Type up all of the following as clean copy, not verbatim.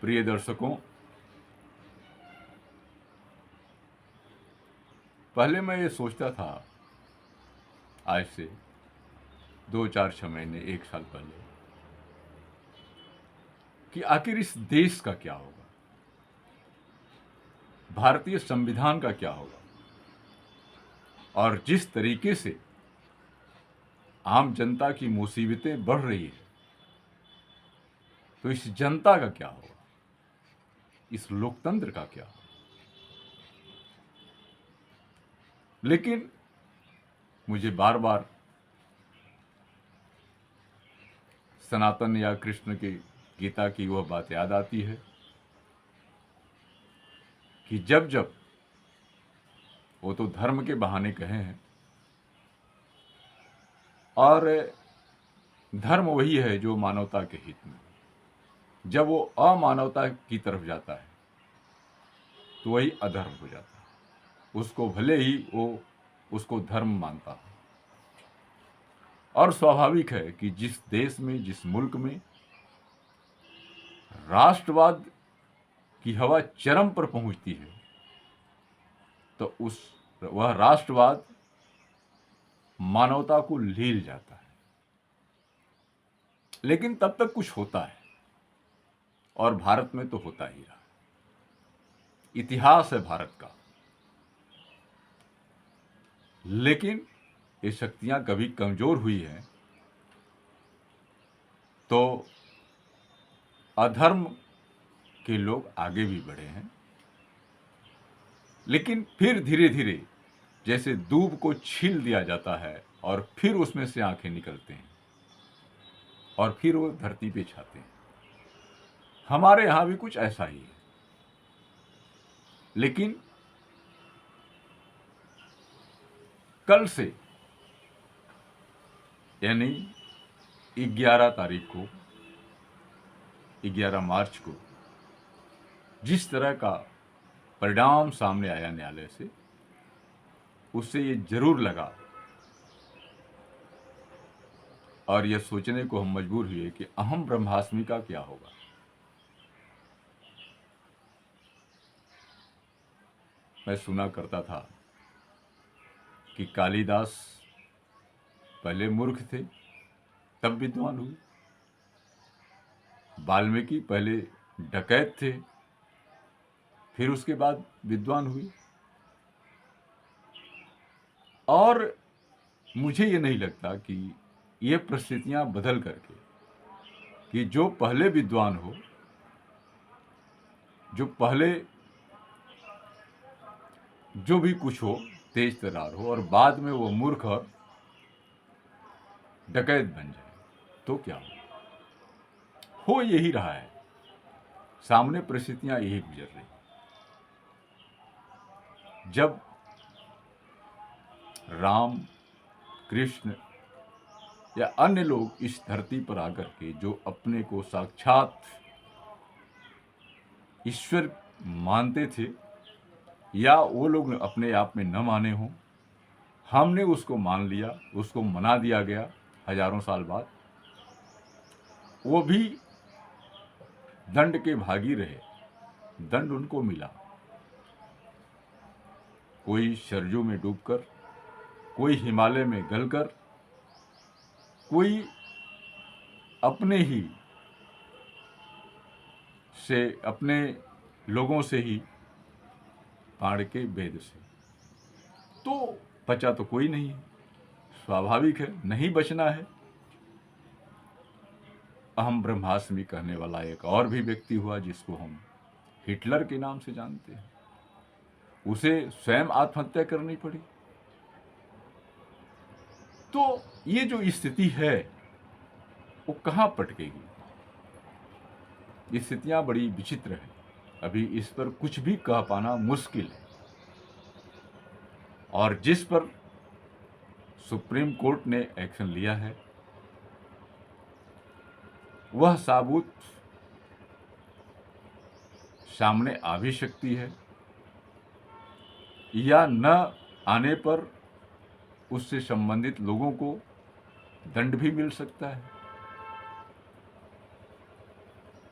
प्रिय दर्शकों, पहले मैं ये सोचता था, आज से 2-4-6 महीने 1 साल पहले, कि आखिर इस देश का क्या होगा, भारतीय संविधान का क्या होगा, और जिस तरीके से आम जनता की मुसीबतें बढ़ रही है, तो इस जनता का क्या होगा, इस लोकतंत्र का क्या होगा। लेकिन मुझे बार बार सनातन या कृष्ण की गीता की वह बात याद आती है कि जब जब, वो तो धर्म के बहाने कहे हैं, और धर्म वही है जो मानवता के हित में, जब वो अमानवता की तरफ जाता है तो वही अधर्म हो जाता है। उसको भले ही वो उसको धर्म मानता है। और स्वाभाविक है कि जिस देश में, जिस मुल्क में राष्ट्रवाद की हवा चरम पर पहुंचती है, तो वह राष्ट्रवाद मानवता को लील जाता है। लेकिन तब तक कुछ होता है, और भारत में तो होता ही रहा। इतिहास है भारत का। लेकिन ये शक्तियां कभी कमजोर हुई हैं तो अधर्म के लोग आगे भी बढ़े हैं। लेकिन फिर धीरे धीरे जैसे दूब को छील दिया जाता है और फिर उसमें से आंखें निकलते हैं और फिर वो धरती पे छाते हैं। हमारे यहां भी कुछ ऐसा ही है। लेकिन कल से, यानी 11 तारीख को, 11 मार्च को, जिस तरह का परिणाम सामने आया न्यायालय से, उससे ये जरूर लगा और यह सोचने को हम मजबूर हुए कि अहम ब्रह्मास्मि का क्या होगा। मैं सुना करता था कि कालिदास पहले मूर्ख थे, तब विद्वान हुए। वाल्मीकि पहले डकैत थे, फिर उसके बाद विद्वान हुए। और मुझे ये नहीं लगता कि ये परिस्थितियां बदल करके, कि जो पहले विद्वान हो, जो पहले जो भी कुछ हो, तेज तर्रार हो, और बाद में वो मूर्ख और डकैत बन जाए, तो क्या हो यही रहा है। सामने परिस्थितियां यही गुजर रही। जब राम, कृष्ण या अन्य लोग इस धरती पर आकर के जो अपने को साक्षात ईश्वर मानते थे, या वो लोग अपने आप में न माने हों, हमने उसको मान लिया, उसको मना दिया गया। हजारों साल बाद वो भी दंड के भागी रहे, दंड उनको मिला। कोई सरजू में डूबकर, कोई हिमालय में गलकर, कोई अपने ही से, अपने लोगों से ही पाड़ के वेद से। तो बचा तो कोई नहीं है। स्वाभाविक है, नहीं बचना है। अहम ब्रह्मास्मि कहने वाला एक और भी व्यक्ति हुआ, जिसको हम हिटलर के नाम से जानते हैं। उसे स्वयं आत्महत्या करनी पड़ी। तो ये जो स्थिति है, वो कहां पटकेगी। ये स्थितियां बड़ी विचित्र है। अभी इस पर कुछ भी कह पाना मुश्किल है। और जिस पर सुप्रीम कोर्ट ने एक्शन लिया है, वह साबुत सामने आ भी सकती है, या न आने पर उससे संबंधित लोगों को दंड भी मिल सकता है।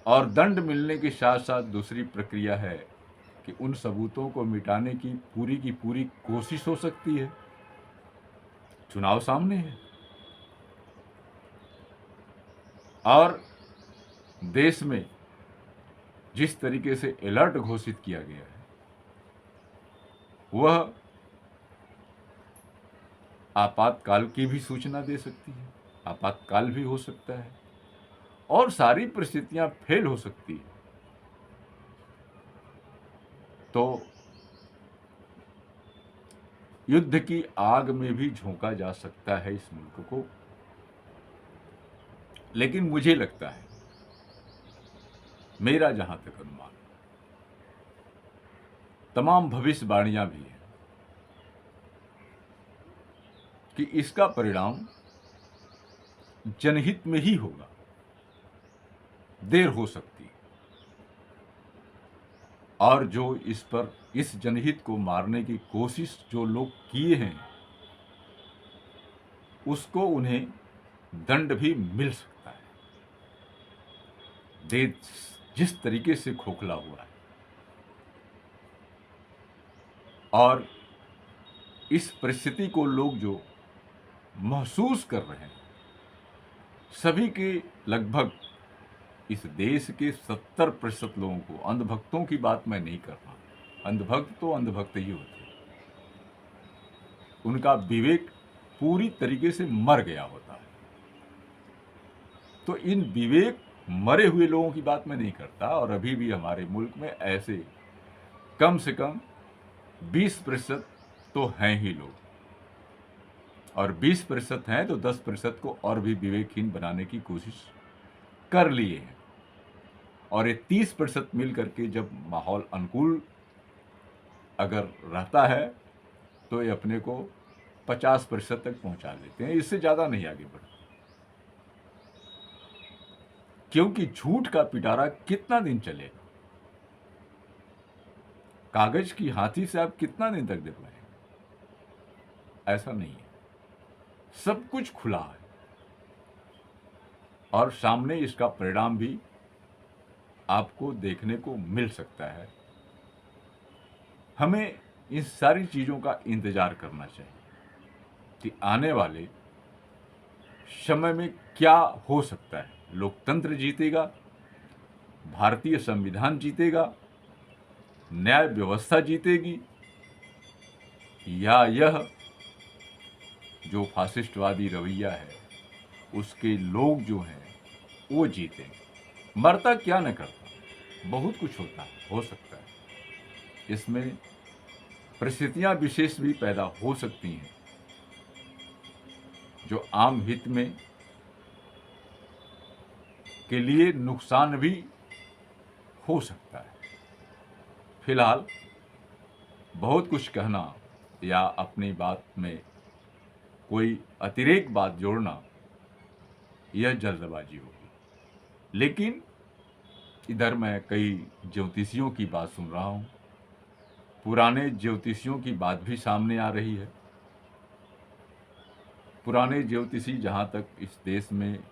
और दंड मिलने के साथ साथ दूसरी प्रक्रिया है कि उन सबूतों को मिटाने की पूरी कोशिश हो सकती है। चुनाव सामने है और देश में जिस तरीके से अलर्ट घोषित किया गया है वह आपातकाल की भी सूचना दे सकती है, आपातकाल भी हो सकता है और सारी परिस्थितियां फेल हो सकती है। तो युद्ध की आग में भी झोंका जा सकता है इस मुल्क को। लेकिन मुझे लगता है, मेरा जहां तक अनुमान, तमाम भविष्यवाणियां भी हैं कि इसका परिणाम जनहित में ही होगा। देर हो सकती है और जो इस जनहित को मारने की कोशिश जो लोग किए हैं उसको उन्हें दंड भी मिल सकता है। देश जिस तरीके से खोखला हुआ है और इस परिस्थिति को लोग जो महसूस कर रहे हैं, सभी के लगभग इस देश के 70% लोगों को, अंधभक्तों की बात मैं नहीं कर रहा, अंधभक्त तो अंधभक्त ही होते हैं, उनका विवेक पूरी तरीके से मर गया होता है। तो इन विवेक मरे हुए लोगों की बात मैं नहीं करता और अभी भी हमारे मुल्क में ऐसे कम से कम 20% तो हैं ही लोग, और 20% हैं तो 10% को और भी विवेकहीन बनाने की कोशिश कर लिए हैं। और ये 30% मिल करके जब माहौल अनुकूल अगर रहता है तो ये अपने को 50% तक पहुंचा देते हैं, इससे ज़्यादा नहीं आगे बढ़ते। क्योंकि झूठ का पिटारा कितना दिन चलेगा? कागज की हाथी से आप कितना दिन तक दे पाएंगे? ऐसा नहीं है, सब कुछ खुला है और सामने इसका परिणाम भी आपको देखने को मिल सकता है। हमें इन सारी चीज़ों का इंतजार करना चाहिए कि आने वाले समय में क्या हो सकता है। लोकतंत्र जीतेगा, भारतीय संविधान जीतेगा, न्याय व्यवस्था जीतेगी, या यह जो फासिस्टवादी रवैया है उसके लोग जो हैं वो जीतेंगे। मरता क्या न करता, बहुत कुछ हो सकता है। इसमें परिस्थितियां विशेष भी पैदा हो सकती हैं जो आम हित में के लिए नुकसान भी हो सकता है। फिलहाल बहुत कुछ कहना या अपनी बात में कोई अतिरेक बात जोड़ना यह जल्दबाजी होगी। लेकिन इधर मैं कई ज्योतिषियों की बात सुन रहा हूँ, पुराने ज्योतिषियों की बात भी सामने आ रही है। पुराने ज्योतिषी जहाँ तक इस देश में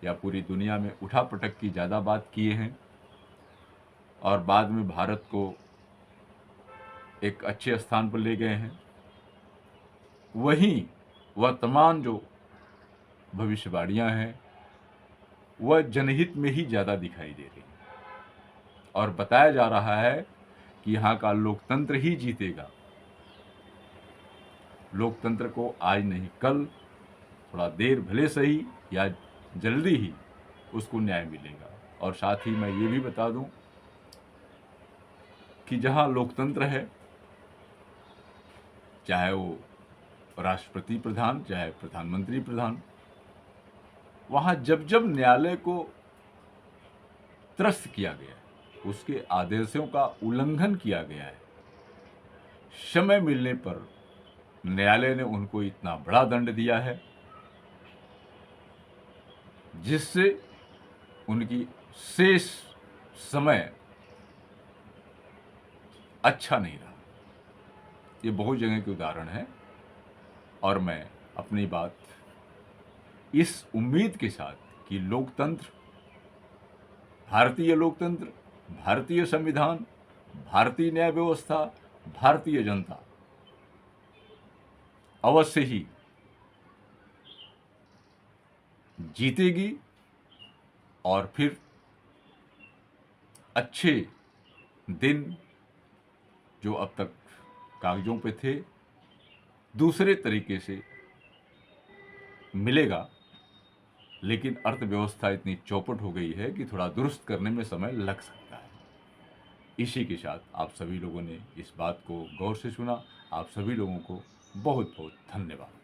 या पूरी दुनिया में उठापटक की ज़्यादा बात किए हैं और बाद में भारत को एक अच्छे स्थान पर ले गए हैं, वहीं वर्तमान जो भविष्यवाणियाँ हैं वह जनहित में ही ज़्यादा दिखाई दे रही हैं और बताया जा रहा है कि यहाँ का लोकतंत्र ही जीतेगा। लोकतंत्र को आज नहीं कल, थोड़ा देर भले सही या जल्दी ही उसको न्याय मिलेगा। और साथ ही मैं ये भी बता दूं कि जहां लोकतंत्र है, चाहे वो राष्ट्रपति प्रधान चाहे प्रधानमंत्री प्रधान, वहां जब जब न्यायालय को त्रस्त किया गया, उसके आदेशों का उल्लंघन किया गया है, समय मिलने पर न्यायालय ने उनको इतना बड़ा दंड दिया है जिससे उनकी शेष समय अच्छा नहीं रहा। ये बहुत जगह के उदाहरण है और मैं अपनी बात इस उम्मीद के साथ कि लोकतंत्र भारतीय लोकतंत्र, भारतीय संविधान, भारतीय न्याय व्यवस्था, भारतीय जनता अवश्य ही जीतेगी और फिर अच्छे दिन जो अब तक कागजों पे थे दूसरे तरीके से मिलेगा। लेकिन अर्थव्यवस्था इतनी चौपट हो गई है कि थोड़ा दुरुस्त करने में समय लग सकता है। इसी के साथ आप सभी लोगों ने इस बात को गौर से सुना। आप सभी लोगों को बहुत बहुत धन्यवाद।